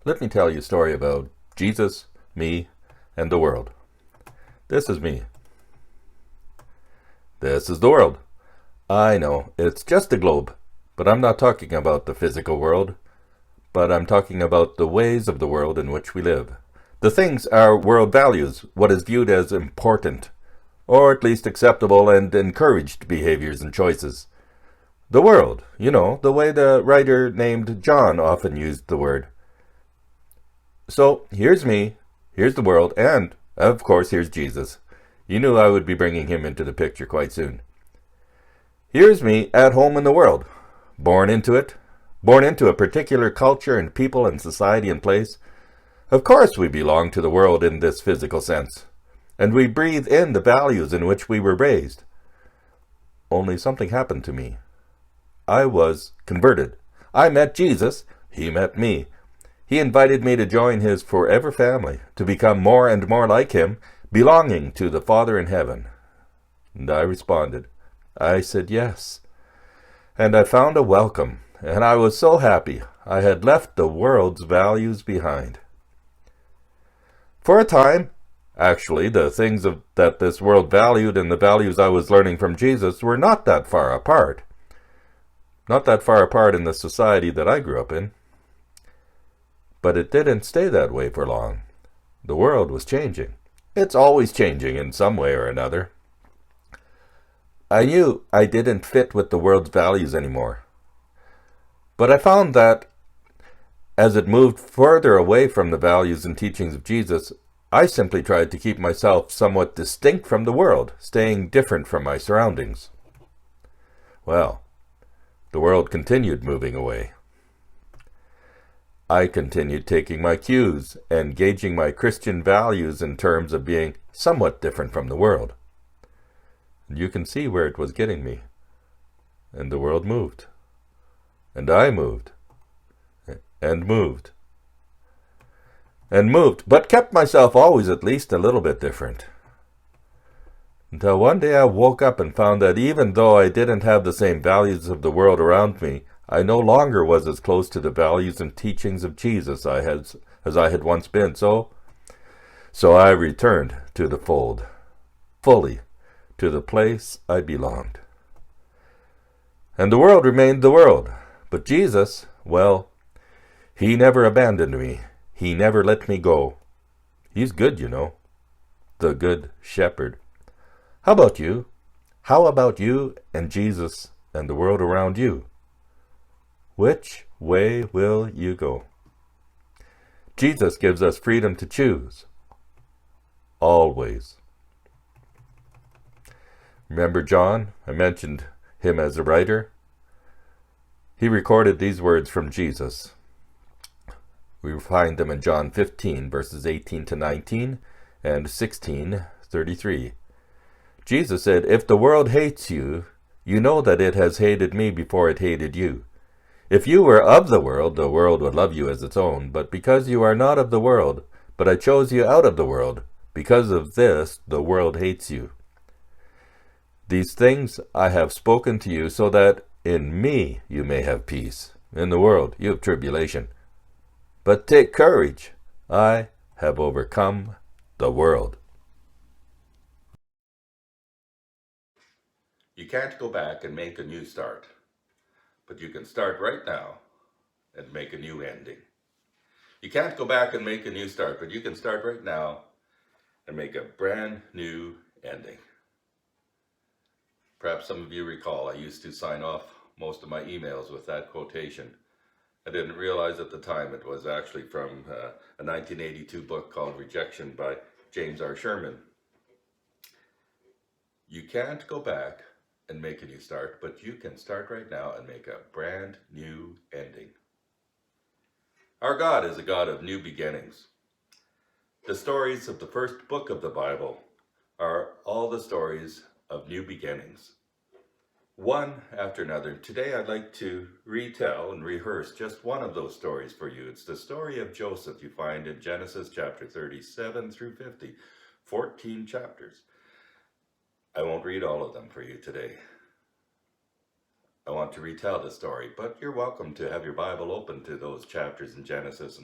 Let me tell you a story about Jesus, me, and the world. This is me. This is the world. I know, it's just a globe, but I'm not talking about the physical world, but I'm talking about the ways of the world in which we live. The things our world values, what is viewed as important, or at least acceptable and encouraged behaviors and choices. The world, the way the writer named John often used the word. So, here's me, here's the world, and, of course, here's Jesus. You knew I would be bringing him into the picture quite soon. Here's me at home in the world, born into a particular culture and people and society and place. Of course we belong to the world in this physical sense, and we breathe in the values in which we were raised. Only something happened to me. I was converted. I met Jesus, he met me. He invited me to join his forever family, to become more and more like him, belonging to the Father in heaven. And I responded. I said yes. And I found a welcome, and I was so happy. I had left the world's values behind. For a time, actually, the things that this world valued and the values I was learning from Jesus were not that far apart. Not that far apart in the society that I grew up in. But it didn't stay that way for long. The world was changing. It's always changing in some way or another. I knew I didn't fit with the world's values anymore. But I found that as it moved further away from the values and teachings of Jesus, I simply tried to keep myself somewhat distinct from the world, staying different from my surroundings. Well, the world continued moving away. I continued taking my cues and gauging my Christian values in terms of being somewhat different from the world. And you can see where it was getting me. And the world moved. And I moved. And moved. And moved, but kept myself always at least a little bit different. Until one day I woke up and found that even though I didn't have the same values of the world around me, I no longer was as close to the values and teachings of Jesus as I had once been. So I returned to the fold, fully, to the place I belonged. And the world remained the world. But Jesus, well, he never abandoned me. He never let me go. He's good, the good shepherd. How about you? How about you and Jesus and the world around you? Which way will you go? Jesus gives us freedom to choose. Always. Remember John? I mentioned him as a writer. He recorded these words from Jesus. We find them in John 15, verses 18 to 19 and 16:33. Jesus said, "If the world hates you, you know that it has hated me before it hated you. If you were of the world would love you as its own. But because you are not of the world, but I chose you out of the world, because of this the world hates you. These things I have spoken to you, so that in me you may have peace. In the world you have tribulation. But take courage, I have overcome the world." You can't go back and make a new start. But you can start right now and make a new ending. You can't go back and make a new start, but you can start right now and make a brand new ending. Perhaps some of you recall I used to sign off most of my emails with that quotation. I didn't realize at the time it was actually from a 1982 book called Rejection by James Sherman. You can't go back and make a new start, but you can start right now and make a brand new ending. Our God is a God of new beginnings. The stories of the first book of the Bible are all the stories of new beginnings, one after another. Today I'd like to retell and rehearse just one of those stories for you. It's the story of Joseph you find in Genesis chapter 37 through 50, 14 chapters. I won't read all of them for you today. I want to retell the story, but you're welcome to have your Bible open to those chapters in Genesis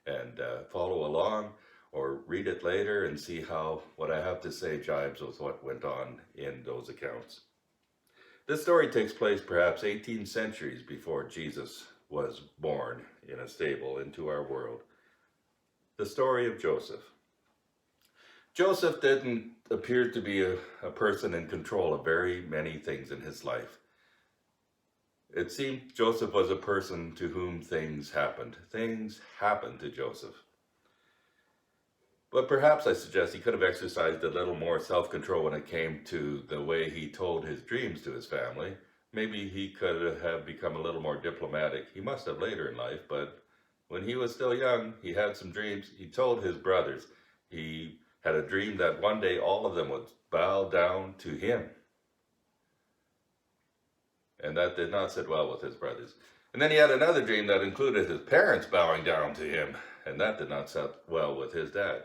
and follow along or read it later and see how what I have to say jives with what went on in those accounts. This story takes place perhaps 18 centuries before Jesus was born in a stable into our world. The story of Joseph. Joseph didn't appear to be a person in control of very many things in his life. It seemed Joseph was a person to whom things happened. Things happened to Joseph. But perhaps I suggest he could have exercised a little more self-control when it came to the way he told his dreams to his family. Maybe he could have become a little more diplomatic. He must have later in life, but when he was still young, he had some dreams. He told his brothers. He had a dream that one day all of them would bow down to him. And that did not sit well with his brothers. And then he had another dream that included his parents bowing down to him. And that did not sit well with his dad,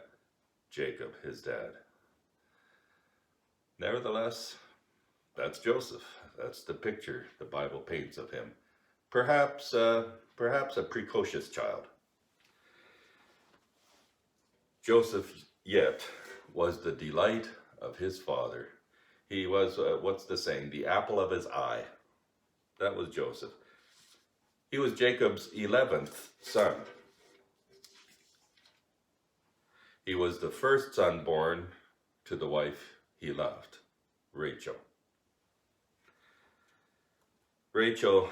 Jacob, his dad. Nevertheless, that's Joseph. That's the picture the Bible paints of him. Perhaps a precocious child. Joseph yet was the delight of his father. He was, what's the saying, the apple of his eye. That was Joseph. He was Jacob's 11th son. He was the first son born to the wife he loved, Rachel. Rachel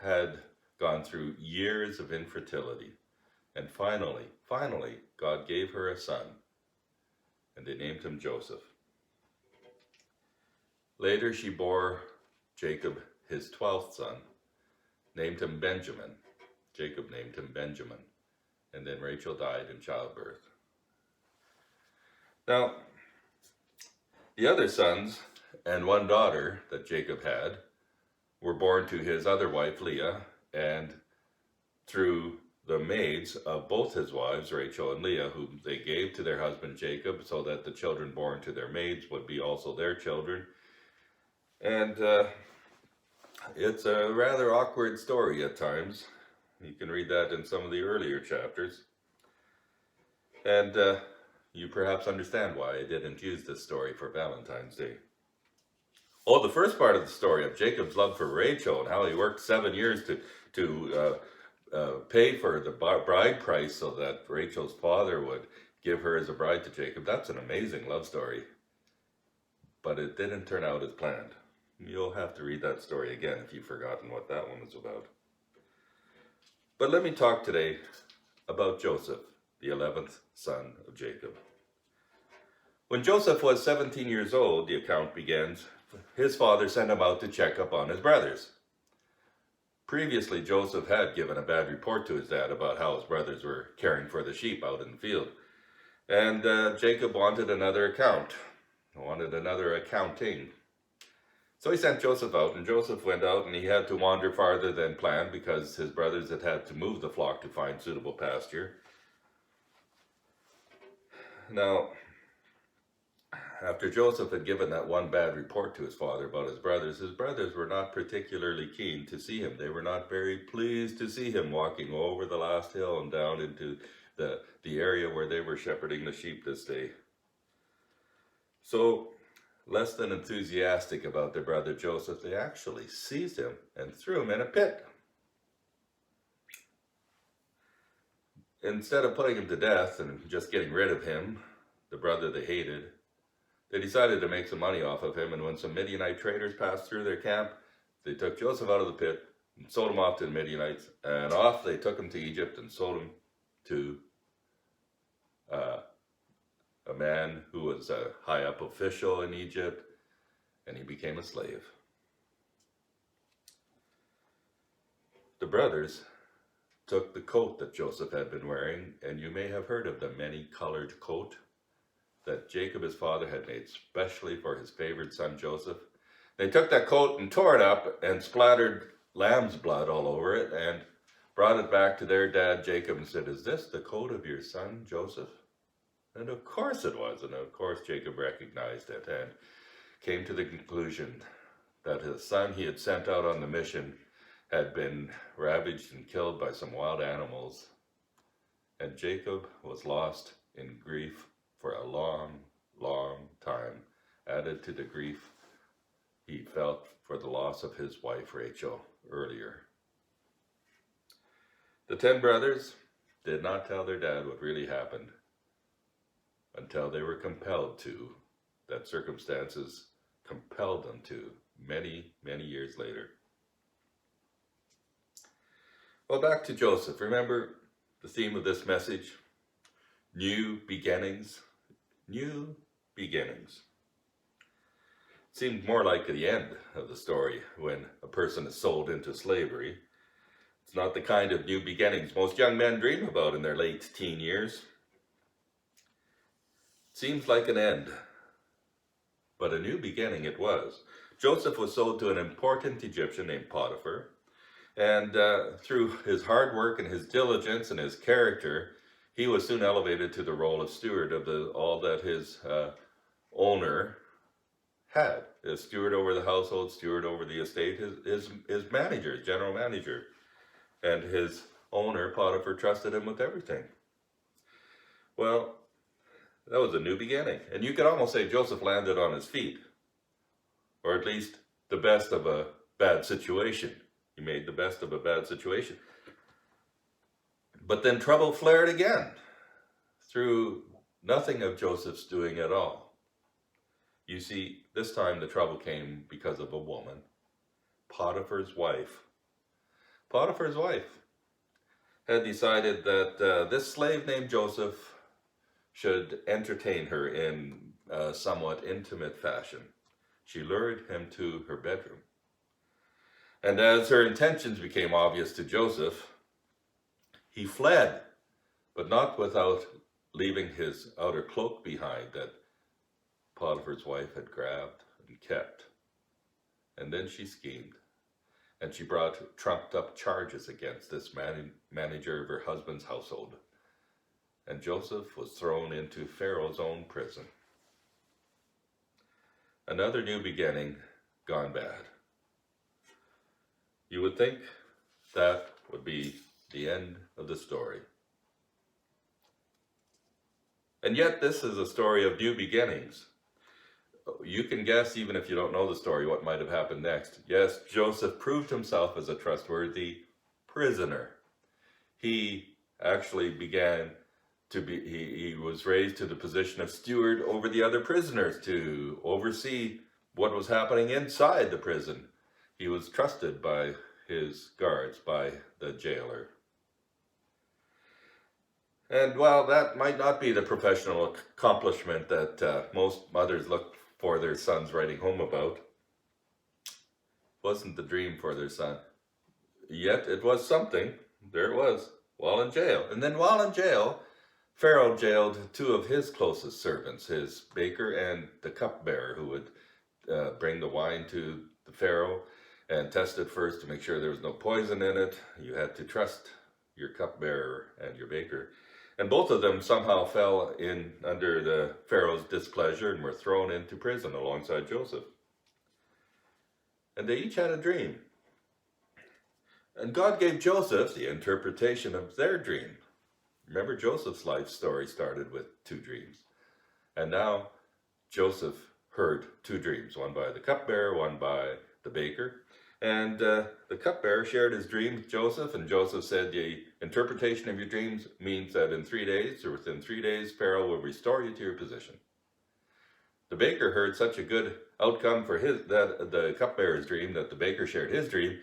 had gone through years of infertility, and finally, God gave her a son, and they named him Joseph. Later, she bore Jacob his 12th son, named him Benjamin. Jacob named him Benjamin, and then Rachel died in childbirth. Now, the other sons and one daughter that Jacob had were born to his other wife, Leah, and through the maids of both his wives, Rachel and Leah, whom they gave to their husband Jacob, so that the children born to their maids would be also their children. And it's a rather awkward story at times. You can read that in some of the earlier chapters. And you perhaps understand why I didn't use this story for Valentine's Day. Oh, the first part of the story of Jacob's love for Rachel and how he worked 7 years to pay for the bride price so that Rachel's father would give her as a bride to Jacob. That's an amazing love story. But it didn't turn out as planned. You'll have to read that story again if you've forgotten what that one was about. But let me talk today about Joseph, the 11th son of Jacob. When Joseph was 17 years old, the account begins, his father sent him out to check up on his brothers. Previously, Joseph had given a bad report to his dad about how his brothers were caring for the sheep out in the field. And Jacob wanted another accounting. So he sent Joseph out, and Joseph went out, and he had to wander farther than planned because his brothers had to move the flock to find suitable pasture. Now, after Joseph had given that one bad report to his father about his brothers were not particularly keen to see him. They were not very pleased to see him walking over the last hill and down into the area where they were shepherding the sheep this day. So, less than enthusiastic about their brother Joseph, they actually seized him and threw him in a pit. Instead of putting him to death and just getting rid of him, the brother they hated, they decided to make some money off of him, and when some Midianite traders passed through their camp, they took Joseph out of the pit and sold him off to the Midianites, and off they took him to Egypt and sold him to a man who was a high-up official in Egypt, and he became a slave. The brothers took the coat that Joseph had been wearing, and you may have heard of the many-colored coat that Jacob, his father, had made specially for his favored son Joseph. They took that coat and tore it up and splattered lamb's blood all over it and brought it back to their dad Jacob and said, "Is this the coat of your son Joseph?" And of course it was, and of course Jacob recognized it and came to the conclusion that his son he had sent out on the mission had been ravaged and killed by some wild animals, And Jacob was lost in grief for a long, long time, added to the grief he felt for the loss of his wife Rachel earlier. The 10 brothers did not tell their dad what really happened until they were compelled to, that circumstances compelled them to, many, many years later. Well, back to Joseph. Remember the theme of this message? New beginnings. New beginnings. It seemed more like the end of the story when a person is sold into slavery. It's not the kind of new beginnings most young men dream about in their late teen years. It seems like an end, but a new beginning it was. Joseph was sold to an important Egyptian named Potiphar, and through his hard work and his diligence and his character, he was soon elevated to the role of steward of all that his owner had. A steward over the household, steward over the estate, his manager, general manager. And his owner, Potiphar, trusted him with everything. Well, that was a new beginning. And you could almost say Joseph landed on his feet, or at least the best of a bad situation. He made the best of a bad situation. But then trouble flared again, through nothing of Joseph's doing at all. You see, this time the trouble came because of a woman, Potiphar's wife. Potiphar's wife had decided that this slave named Joseph should entertain her in a somewhat intimate fashion. She lured him to her bedroom. And as her intentions became obvious to Joseph, he fled, but not without leaving his outer cloak behind that Potiphar's wife had grabbed and kept. And then she schemed, and she brought trumped up charges against this manager of her husband's household. And Joseph was thrown into Pharaoh's own prison. Another new beginning gone bad. You would think that would be the end of the story. And yet this is a story of new beginnings. You can guess, even if you don't know the story, what might have happened next. Yes, Joseph proved himself as a trustworthy prisoner. He actually began to be, he was raised to the position of steward over the other prisoners, to oversee what was happening inside the prison. He was trusted by his guards, by the jailer. And while that might not be the professional accomplishment that most mothers look for their sons writing home about, wasn't the dream for their son. Yet it was something. There it was, while in jail. And then while in jail, Pharaoh jailed two of his closest servants, his baker and the cupbearer, who would bring the wine to the Pharaoh and test it first to make sure there was no poison in it. You had to trust your cupbearer and your baker. And both of them somehow fell in under the Pharaoh's displeasure and were thrown into prison alongside Joseph. And they each had a dream. And God gave Joseph the interpretation of their dream. Remember, Joseph's life story started with two dreams. And now Joseph heard two dreams, one by the cupbearer, one by the baker. And the cupbearer shared his dream with Joseph, and Joseph said, the interpretation of your dreams means that in 3 days, or within 3 days, Pharaoh will restore you to your position. The baker heard such a good outcome for the cupbearer's dream that the baker shared his dream,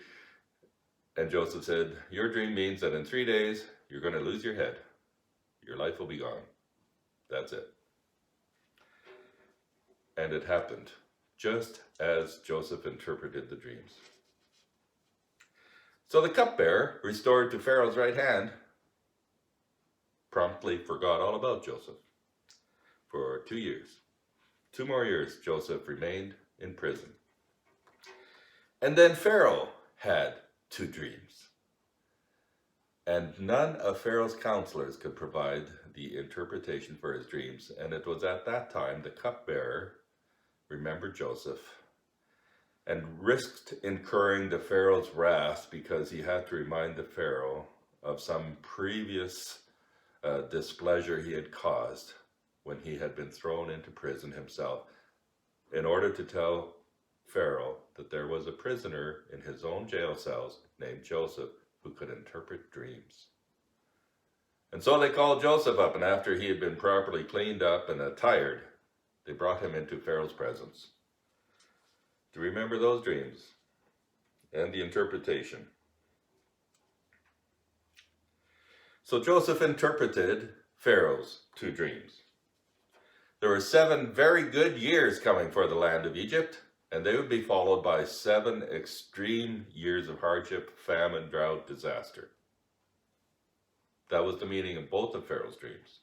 and Joseph said, your dream means that in 3 days, you're going to lose your head. Your life will be gone. That's it. And it happened, just as Joseph interpreted the dreams. So the cupbearer, restored to Pharaoh's right hand, promptly forgot all about Joseph. For 2 years. 2 more years, Joseph remained in prison. And then Pharaoh had 2 dreams. And none of Pharaoh's counselors could provide the interpretation for his dreams. And it was at that time the cupbearer remembered Joseph and risked incurring the Pharaoh's wrath because he had to remind the Pharaoh of some previous displeasure he had caused when he had been thrown into prison himself, in order to tell Pharaoh that there was a prisoner in his own jail cells named Joseph who could interpret dreams. And so they called Joseph up, and after he had been properly cleaned up and attired, they brought him into Pharaoh's presence. Do you remember those dreams and the interpretation? So Joseph interpreted Pharaoh's 2 dreams. There were 7 very good years coming for the land of Egypt, and they would be followed by 7 extreme years of hardship, famine, drought, disaster. That was the meaning of both of Pharaoh's dreams.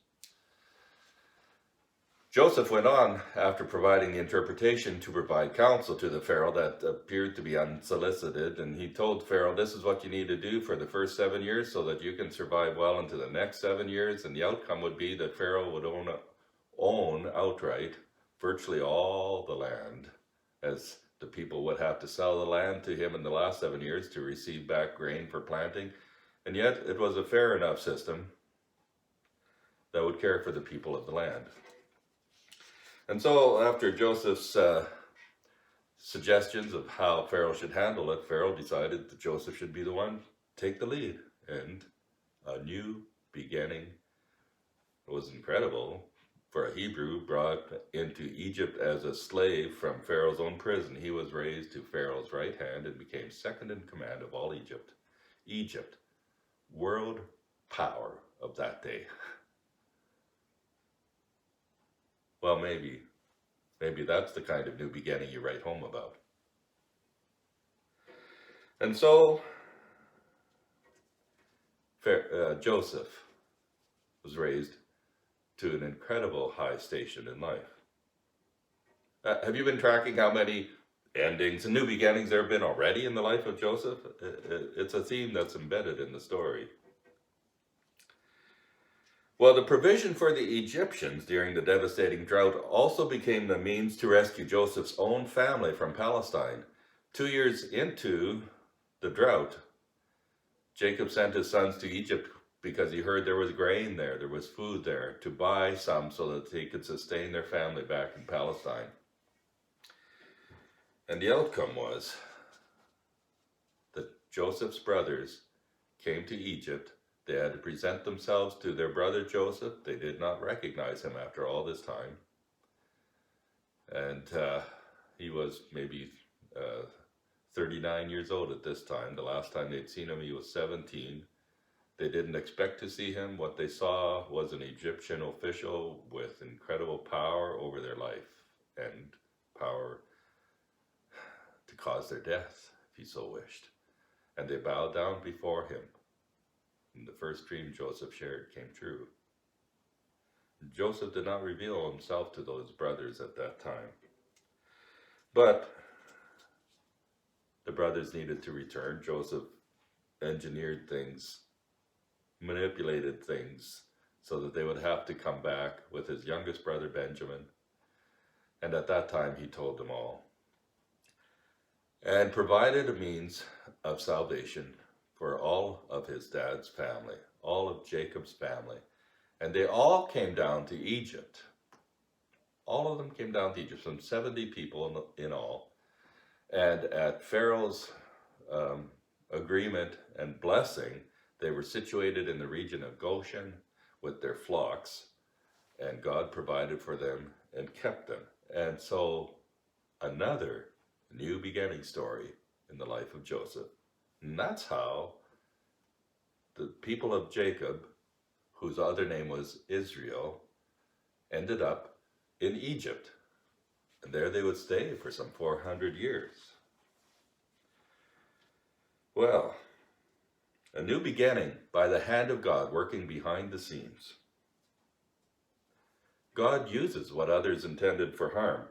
Joseph went on, after providing the interpretation, to provide counsel to the Pharaoh that appeared to be unsolicited, and he told Pharaoh, this is what you need to do for the first 7 years so that you can survive well into the next 7 years, and the outcome would be that Pharaoh would own outright virtually all the land, as the people would have to sell the land to him in the last 7 years to receive back grain for planting. And yet it was a fair enough system that would care for the people of the land. And so after Joseph's suggestions of how Pharaoh should handle it, Pharaoh decided that Joseph should be the one to take the lead. And a new beginning. It was incredible for a Hebrew brought into Egypt as a slave from Pharaoh's own prison. He was raised to Pharaoh's right hand and became second in command of all Egypt. Egypt, world power of that day. Well, maybe that's the kind of new beginning you write home about. And so Joseph was raised to an incredible high station in life. Have you been tracking how many endings and new beginnings there have been already in the life of Joseph? It's a theme that's embedded in the story. Well, the provision for the Egyptians during the devastating drought also became the means to rescue Joseph's own family from Palestine. 2 years into the drought, Jacob sent his sons to Egypt because he heard there was grain there, there was food there, to buy some so that they could sustain their family back in Palestine. And the outcome was that Joseph's brothers came to Egypt. They had to present themselves to their brother Joseph. They did not recognize him after all this time. And he was maybe 39 years old at this time. The last time they'd seen him, he was 17. They didn't expect to see him. What they saw was an Egyptian official with incredible power over their life and power to cause their death, if he so wished. And they bowed down before him. And the first dream Joseph shared came true. Joseph did not reveal himself to those brothers at that time. But the brothers needed to return. Joseph engineered things, manipulated things, so that they would have to come back with his youngest brother Benjamin. And at that time he told them all. And provided a means of salvation for all of his dad's family, all of Jacob's family. And they all came down to Egypt. All of them came down to Egypt, some 70 people in all. And at Pharaoh's agreement and blessing, they were situated in the region of Goshen with their flocks, and God provided for them and kept them. And so another new beginning story in the life of Joseph. And that's how the people of Jacob, whose other name was Israel, ended up in Egypt. And there they would stay for some 400 years. Well, a new beginning by the hand of God working behind the scenes. God uses what others intended for harm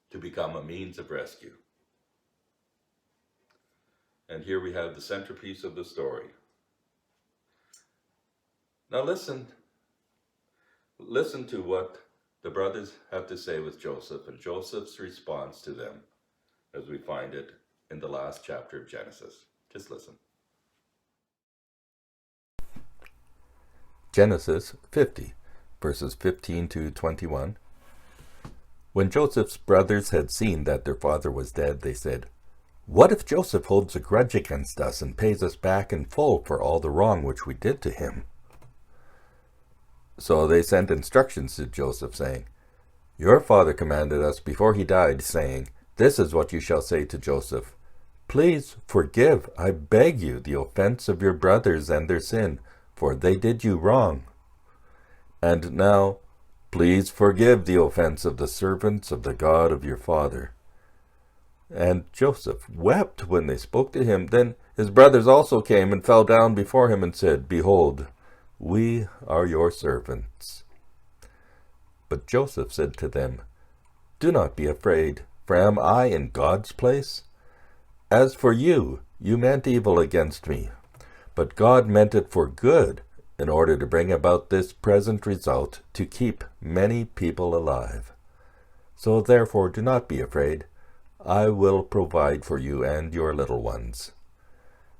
to become a means of rescue. And here we have the centerpiece of the story. Now listen to what the brothers have to say with Joseph and Joseph's response to them as we find it in the last chapter of Genesis. Just listen. Genesis 50, verses 15 to 21. When Joseph's brothers had seen that their father was dead, they said, "What if Joseph holds a grudge against us and pays us back in full for all the wrong which we did to him?" So they sent instructions to Joseph, saying, "Your father commanded us before he died, saying, 'This is what you shall say to Joseph. Please forgive, I beg you, the offense of your brothers and their sin, for they did you wrong. And now, please forgive the offense of the servants of the God of your father.' And Joseph wept when they spoke to him. Then his brothers also came and fell down before him and said, 'Behold, we are your servants.' But Joseph said to them, 'Do not be afraid, for am I in God's place? As for you, you meant evil against me, but God meant it for good, in order to bring about this present result, to keep many people alive. So therefore do not be afraid. I will provide for you and your little ones.'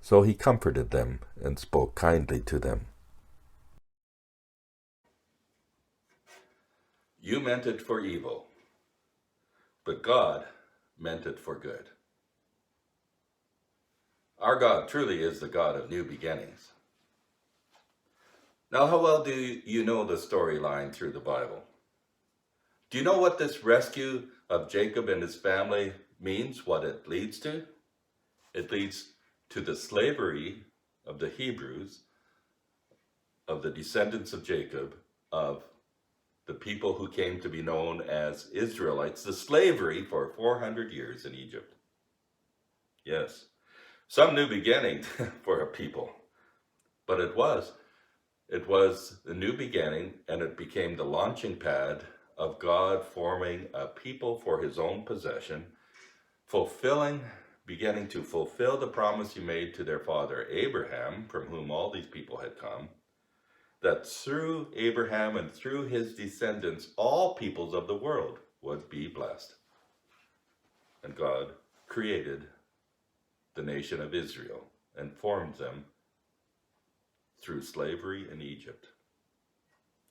So he comforted them and spoke kindly to them. You meant it for evil, but God meant it for good. Our God truly is the God of new beginnings. Now, how well do you know the storyline through the Bible? Do you know what this rescue of Jacob and his family means, what it leads to? It leads to the slavery of the Hebrews, of the descendants of Jacob, of the people who came to be known as Israelites, the slavery for 400 years in Egypt. Yes, some new beginning for a people, but it was a new beginning, and it became the launching pad of God forming a people for his own possession, beginning to fulfill the promise he made to their father Abraham, from whom all these people had come, that through Abraham and through his descendants, all peoples of the world would be blessed. And God created the nation of Israel and formed them through slavery in Egypt.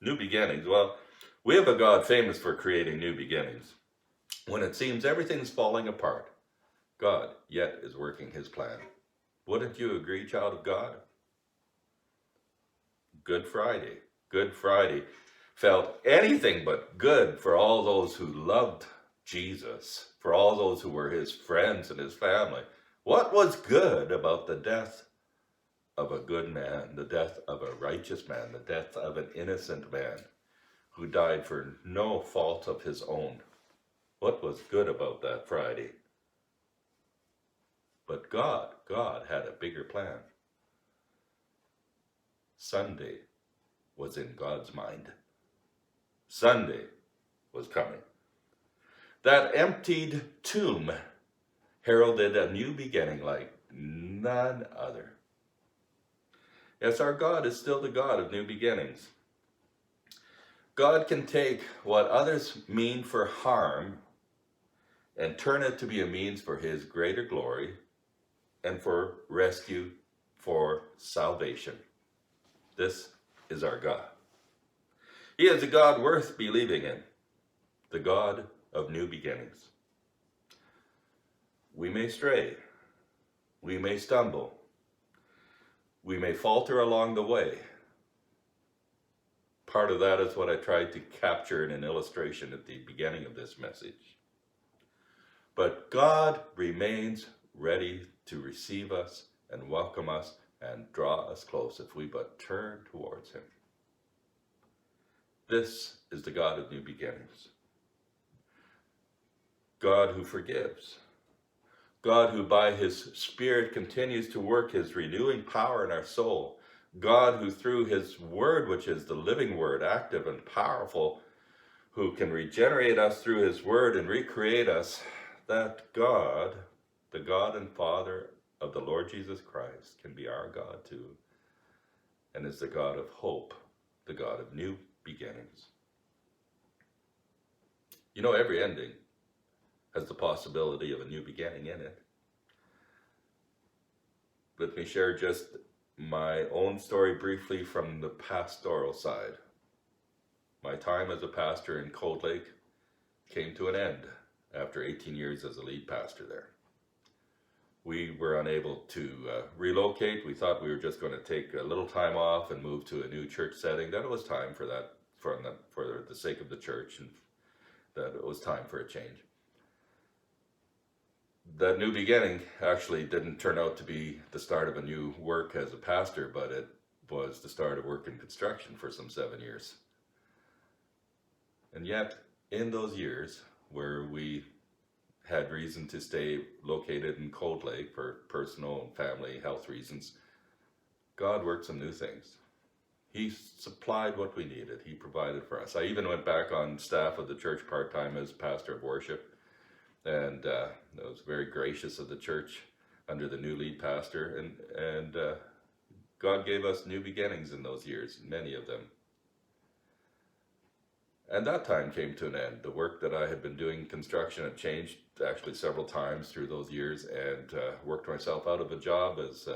New beginnings. Well, we have a God famous for creating new beginnings. When it seems everything's falling apart, God yet is working his plan. Wouldn't you agree, child of God? Good Friday. Good Friday felt anything but good for all those who loved Jesus, for all those who were his friends and his family. What was good about the death of a good man, the death of a righteous man, the death of an innocent man who died for no fault of his own? What was good about that Friday? But God had a bigger plan. Sunday was in God's mind. Sunday was coming. That emptied tomb heralded a new beginning like none other. Yes, our God is still the God of new beginnings. God can take what others mean for harm and turn it to be a means for his greater glory and for rescue, for salvation. This is our God. He is a God worth believing in, the God of new beginnings. We may stray, we may stumble, we may falter along the way. Part of that is what I tried to capture in an illustration at the beginning of this message. But God remains ready to receive us and welcome us and draw us close if we but turn towards him. This is the God of new beginnings. God who forgives. God who by his Spirit continues to work his renewing power in our soul. God who through his word, which is the living word, active and powerful, who can regenerate us through his word and recreate us, that God, the God and Father of the Lord Jesus Christ, can be our God too, and is the God of hope, the God of new beginnings. You know, every ending has the possibility of a new beginning in it. Let me share just my own story briefly from the pastoral side. My time as a pastor in Cold Lake came to an end after 18 years as a lead pastor there. We were unable to relocate. We thought we were just going to take a little time off and move to a new church setting. That it was time for that, for the sake of the church, and that it was time for a change. That new beginning actually didn't turn out to be the start of a new work as a pastor, but it was the start of work in construction for some 7 years. And yet, in those years where we had reason to stay located in Cold Lake for personal and family health reasons, God worked some new things. He supplied what we needed. He provided for us. I even went back on staff of the church part-time as pastor of worship, and I was very gracious of the church under the new lead pastor, and God gave us new beginnings in those years, many of them. And that time came to an end. The work that I had been doing in construction had changed actually several times through those years, and worked myself out of a job as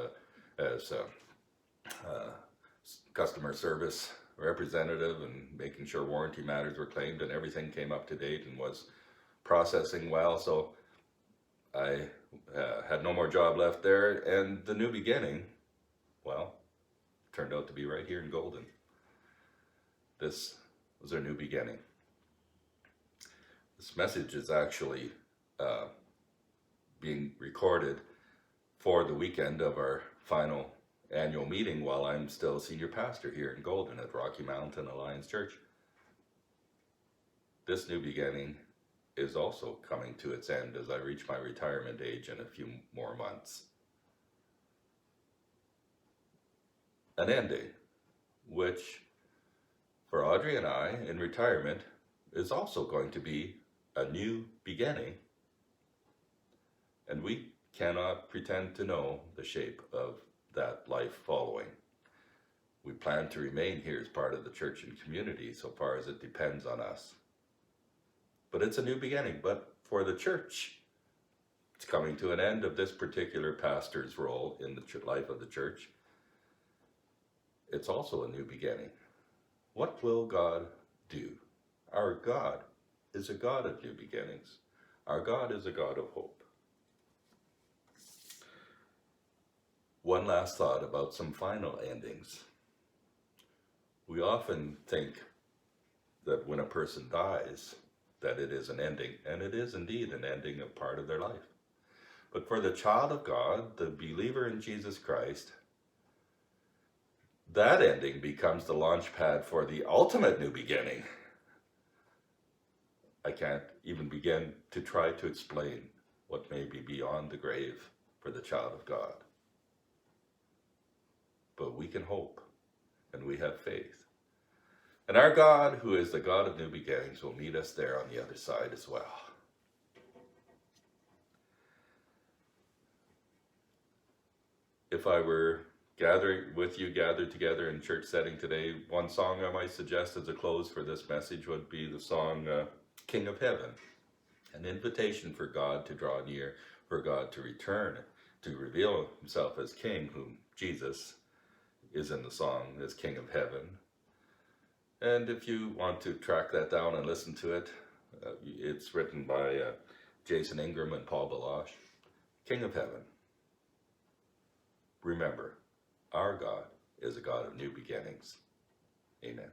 customer service representative and making sure warranty matters were claimed and everything came up to date and was processing well. So I had no more job left there, and the new beginning, well, turned out to be right here in Golden. This was our new beginning. This message is actually being recorded for the weekend of our final annual meeting while I'm still senior pastor here in Golden at Rocky Mountain Alliance Church. This new beginning is also coming to its end as I reach my retirement age in a few more months. An ending, which for Audrey and I in retirement is also going to be a new beginning, and we cannot pretend to know the shape of that life following. We plan to remain here as part of the church and community so far as it depends on us. But it's a new beginning. But for the church, it's coming to an end of this particular pastor's role in the life of the church. It's also a new beginning. What will God do? Our God is a God of new beginnings. Our God is a God of hope. One last thought about some final endings. We often think that when a person dies, that it is an ending, and it is indeed an ending of part of their life. But for the child of God, the believer in Jesus Christ, that ending becomes the launch pad for the ultimate new beginning. I can't even begin to try to explain what may be beyond the grave for the child of God. But we can hope, and we have faith. And our God, who is the God of new beginnings, will meet us there on the other side as well. If I were gathered together in church setting today, one song I might suggest as a close for this message would be the song King of Heaven, an invitation for God to draw near, for God to return, to reveal himself as King, whom Jesus is in the song as King of Heaven. And if you want to track that down and listen to it, it's written by Jason Ingram and Paul Baloche. King of Heaven. Remember, our God is a God of new beginnings. Amen.